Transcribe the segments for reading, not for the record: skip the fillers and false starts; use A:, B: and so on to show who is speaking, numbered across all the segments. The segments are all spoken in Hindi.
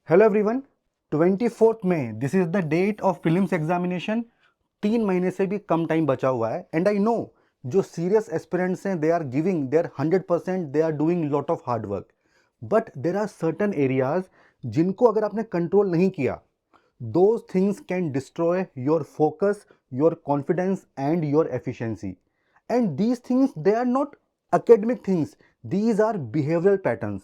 A: हेलो एवरीवन, 24 मई this is the date of prelims examination. 3 महीने से भी कम टाइम बचा हुआ है एंड आई नो जो सीरियस एस्पिरेंट्स हैं they are giving their 100%, they are doing lot of hard work, but there are certain areas जिनको अगर आपने कंट्रोल नहीं किया, those things can destroy your focus, your confidence and your efficiency. And these things, they are not academic things, these are behavioral patterns.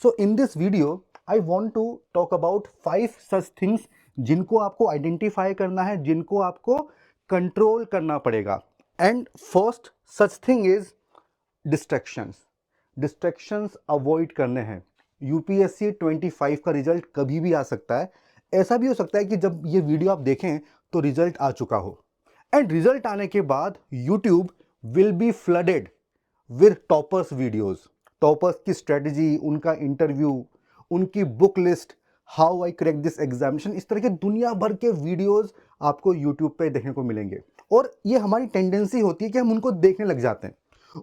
A: So in this video I want to talk about 5 such things जिनको आपको आइडेंटिफाई करना है, जिनको आपको कंट्रोल करना पड़ेगा। And first such thing is distractions avoid करने हैं। यूपीएससी 25 का रिजल्ट कभी भी आ सकता है। ऐसा भी हो सकता है कि जब ये वीडियो आप देखें तो रिजल्ट आ चुका हो, एंड रिजल्ट आने के बाद YouTube will be flooded with toppers videos, toppers की स्ट्रेटजी, उनका इंटरव्यू, उनकी book list, how I crack this examination, इस तरह के दुनिया भर के वीडियोस आपको यूट्यूब पे देखने को मिलेंगे। और ये हमारी टेंडेंसी होती है कि हम उनको देखने लग जाते हैं,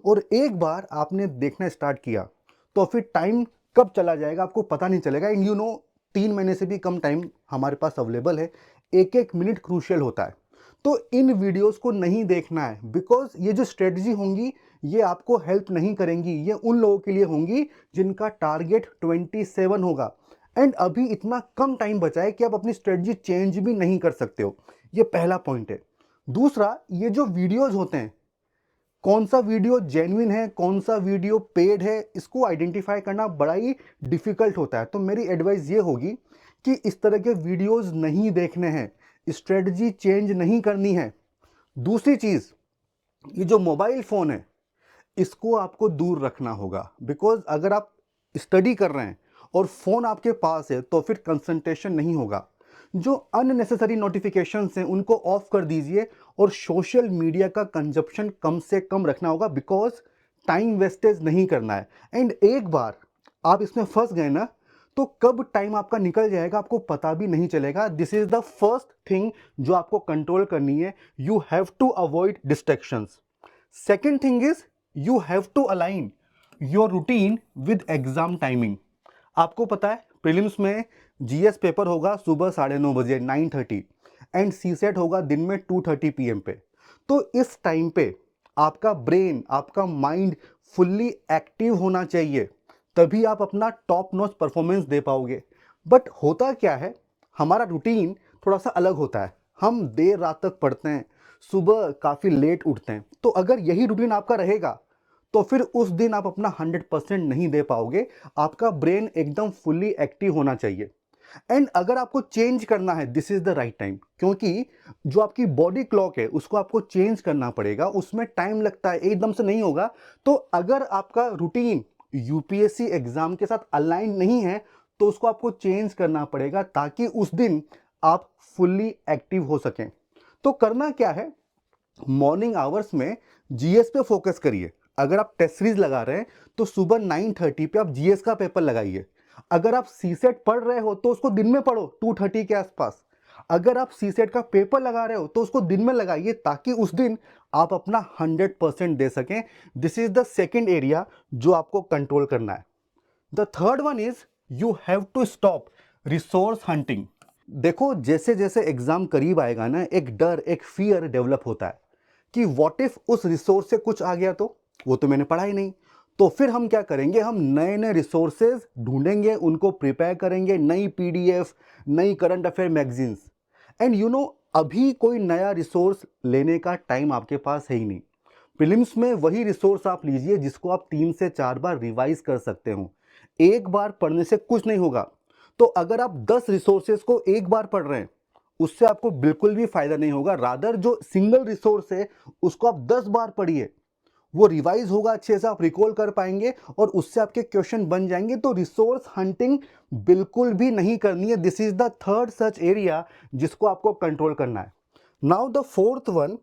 A: और एक बार आपने देखना स्टार्ट किया तो फिर टाइम कब चला जाएगा आपको पता नहीं चलेगा। एंड यू नो 3 महीने से भी कम टाइम हमारे पास अवेलेबल है, एक एक मिनट क्रूशियल होता है। तो इन वीडियोस को नहीं देखना है, बिकॉज ये जो स्ट्रेटजी होंगी ये आपको हेल्प नहीं करेंगी। ये उन लोगों के लिए होंगी जिनका टारगेट 27 होगा, एंड अभी इतना कम टाइम बचा है कि आप अपनी स्ट्रेटजी चेंज भी नहीं कर सकते हो। ये पहला पॉइंट है। दूसरा, ये जो वीडियोज होते हैं, कौन सा वीडियो जेन्युइन है, कौन सा वीडियो पेड है, इसको आइडेंटिफाई करना बड़ा ही डिफिकल्ट होता है। तो मेरी एडवाइस ये होगी कि इस तरह के वीडियोस नहीं देखने हैं, स्ट्रेटजी चेंज नहीं करनी है। दूसरी चीज, ये जो मोबाइल फोन है इसको आपको दूर रखना होगा, बिकॉज अगर आप स्टडी कर रहे हैं और फोन आपके पास है तो फिर कंसंट्रेशन नहीं होगा। जो अननेसेसरी नोटिफिकेशंस हैं उनको ऑफ कर दीजिए, और सोशल मीडिया का कंजप्शन कम से कम रखना होगा, बिकॉज टाइम वेस्टेज नहीं करना है। एंड एक बार आप इसमें फंस गए ना तो कब टाइम आपका निकल जाएगा आपको पता भी नहीं चलेगा। This is the first thing जो आपको कंट्रोल करनी है। You have to avoid distractions. Second thing is you have to align your routine with exam timing. आपको पता है प्रीलिम्स में जीएस पेपर होगा सुबह 9:30 बजे 9:30, एंड सीसेट होगा दिन में 2:30 PM पे। तो इस टाइम पे आपका ब्रेन, आपका माइंड फुल्ली एक्टिव होना चाहिए, तभी आप अपना टॉप नॉच परफॉर्मेंस दे पाओगे। बट होता क्या है, हमारा रूटीन थोड़ा सा अलग होता है। हम देर रात तक पढ़ते हैं, सुबह काफ़ी लेट उठते हैं। तो अगर यही रूटीन आपका रहेगा तो फिर उस दिन आप अपना 100% नहीं दे पाओगे। आपका ब्रेन एकदम फुल्ली एक्टिव होना चाहिए। एंड अगर आपको चेंज करना है, this is the right time, क्योंकि जो आपकी बॉडी क्लॉक है उसको आपको चेंज करना पड़ेगा, उसमें टाइम लगता है, एकदम से नहीं होगा। तो अगर आपका रूटीन यूपीएससी एग्जाम के साथ अलाइन नहीं है तो उसको आपको चेंज करना पड़ेगा, ताकि उस दिन आप फुल्ली एक्टिव हो सकें। तो करना क्या है, मॉर्निंग आवर्स में जीएस पे फोकस करिए। अगर आप टेस्ट सीरीज लगा रहे हैं तो सुबह 9:30 पे आप जीएस का पेपर लगाइए। अगर आप सीसेट पढ़ रहे हो तो उसको दिन में पढ़ो 2:30 के आसपास। अगर आप सीसेट का पेपर लगा रहे हो तो उसको दिन में लगाइए, ताकि उस दिन आप अपना 100% दे सकें। This is the second area जो आपको कंट्रोल करना है। The third one is you have to stop resource hunting. देखो, जैसे जैसे एग्जाम करीब आएगा ना, एक डर, एक फियर डेवलप होता है कि व्हाट इफ उस रिसोर्स से कुछ आ गया, तो वो तो मैंने पढ़ा ही नहीं। तो फिर हम क्या करेंगे, हम नए नए रिसोर्सेज ढूंढेंगे, उनको प्रिपेयर करेंगे, नई पीडीएफ, नई current affair magazines. And you know, अभी कोई नया रिसोर्स लेने का टाइम आपके पास है ही नहीं। प्रीलिम्स में वही रिसोर्स आप लीजिए जिसको आप 3 से 4 बार रिवाइज कर सकते हो। एक बार पढ़ने से कुछ नहीं होगा। तो अगर आप 10 रिसोर्सेज को एक बार पढ़ रहे हैं उससे आपको बिल्कुल भी फायदा नहीं होगा। रादर जो सिंगल रिसोर्स है उसको आप 10 बार पढ़िए, वो रिवाइज होगा, अच्छे से आप रिकॉल कर पाएंगे और उससे आपके क्वेश्चन बन जाएंगे। तो रिसोर्स हंटिंग बिल्कुल भी नहीं करनी है। This is the third such area जिसको आपको कंट्रोल करना है। Now the fourth one,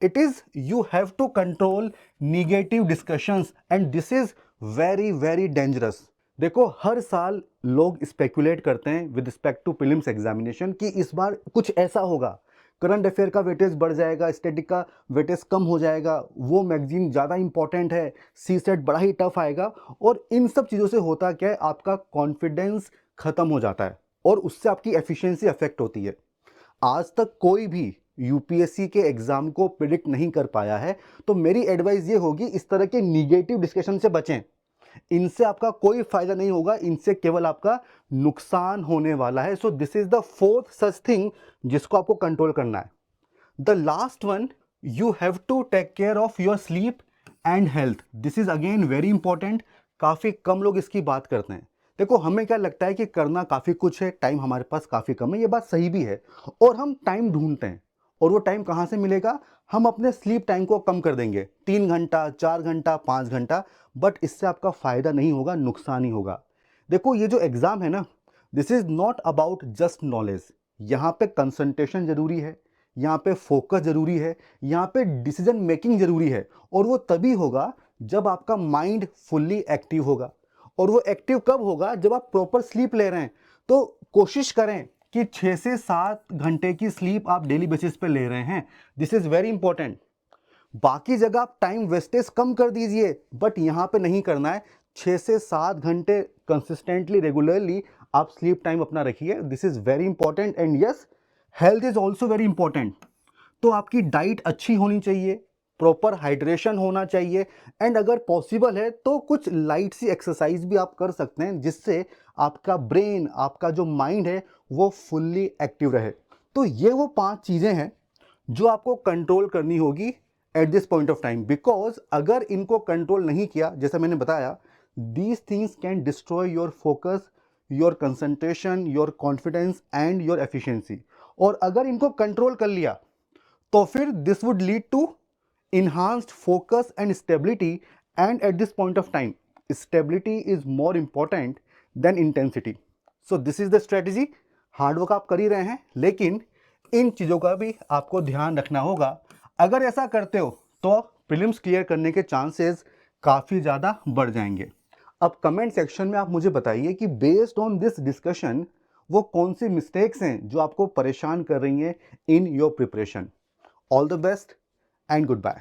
A: it is you have to control negative discussions, and this is very very dangerous. देखो, हर साल लोग स्पेकुलेट करते हैं with respect to prelims examination कि इस बार कुछ ऐसा होगा, करंट अफेयर का वेटेज बढ़ जाएगा, स्टैटिक का वेटेज कम हो जाएगा, वो मैगजीन ज़्यादा इंपॉर्टेंट है, सी सेट बड़ा ही टफ आएगा। और इन सब चीज़ों से होता क्या है, आपका कॉन्फिडेंस खत्म हो जाता है। और उससे आपकी एफिशिएंसी अफेक्ट होती है। आज तक कोई भी यूपीएससी के एग्जाम को प्रिडिक्ट नहीं कर पाया है, तो मेरी एडवाइस ये होगी इस तरह के निगेटिव डिस्कशन से बचें। इनसे आपका कोई फायदा नहीं होगा, इनसे केवल आपका नुकसान होने वाला है। So this is the fourth such thing जिसको आपको कंट्रोल करना है। The last one, you have to take care of your sleep and health. This is again very important. काफ़ी कम लोग इसकी बात करते हैं। देखो, हमें क्या लगता है कि करना काफ़ी कुछ है, टाइम हमारे पास काफ़ी कम है, ये बात सही भी है, और हम टाइम ढूंढते हैं। और वो टाइम कहाँ से मिलेगा? हम अपने स्लीप टाइम को कम कर देंगे, 3 घंटा, 4 घंटा, 5 घंटा, बट इससे आपका फ़ायदा नहीं होगा, नुकसान ही होगा। देखो, ये जो एग्ज़ाम है ना, this is not about just knowledge. यहाँ पे कंसंट्रेशन ज़रूरी है, यहाँ पे फोकस ज़रूरी है, यहाँ पे डिसीजन मेकिंग ज़रूरी है, और वो तभी होगा जब आपका माइंड फुल्ली एक्टिव होगा। और वो एक्टिव कब होगा? जब आप प्रॉपर स्लीप ले रहे हैं। तो कोशिश करें कि 6 से 7 घंटे की स्लीप आप डेली बेसिस पे ले रहे हैं। This is very important. बाकी जगह आप टाइम वेस्टेज कम कर दीजिए, बट यहाँ पे नहीं करना है। 6 से 7 घंटे कंसिस्टेंटली, रेगुलरली आप स्लीप टाइम अपना रखिए। This is very important. And yes, health is also very important. तो आपकी डाइट अच्छी होनी चाहिए, प्रॉपर हाइड्रेशन होना चाहिए, एंड अगर पॉसिबल है तो कुछ लाइट सी एक्सरसाइज भी आप कर सकते हैं, जिससे आपका ब्रेन, आपका जो माइंड है, वो फुल्ली एक्टिव रहे। तो ये वो 5 चीज़ें हैं जो आपको कंट्रोल करनी होगी at this point of time. Because अगर इनको कंट्रोल नहीं किया, जैसा मैंने बताया, these things can destroy your focus, your concentration, your confidence and your efficiency. और अगर इनको कंट्रोल कर लिया तो फिर this would lead to enhanced focus and stability, and at this point of time stability is more important than intensity. So this is the strategy. Hard work आप कर ही रहे हैं, लेकिन इन चीज़ों का भी आपको ध्यान रखना होगा। अगर ऐसा करते हो तो प्रीलिम्स क्लियर करने के चांसेस काफ़ी ज़्यादा बढ़ जाएंगे। अब कमेंट सेक्शन में आप मुझे बताइए कि बेस्ड ऑन दिस डिस्कशन वो कौन सी मिस्टेक्स हैं जो आपको परेशान कर रही हैं in your preparation. All the best and goodbye.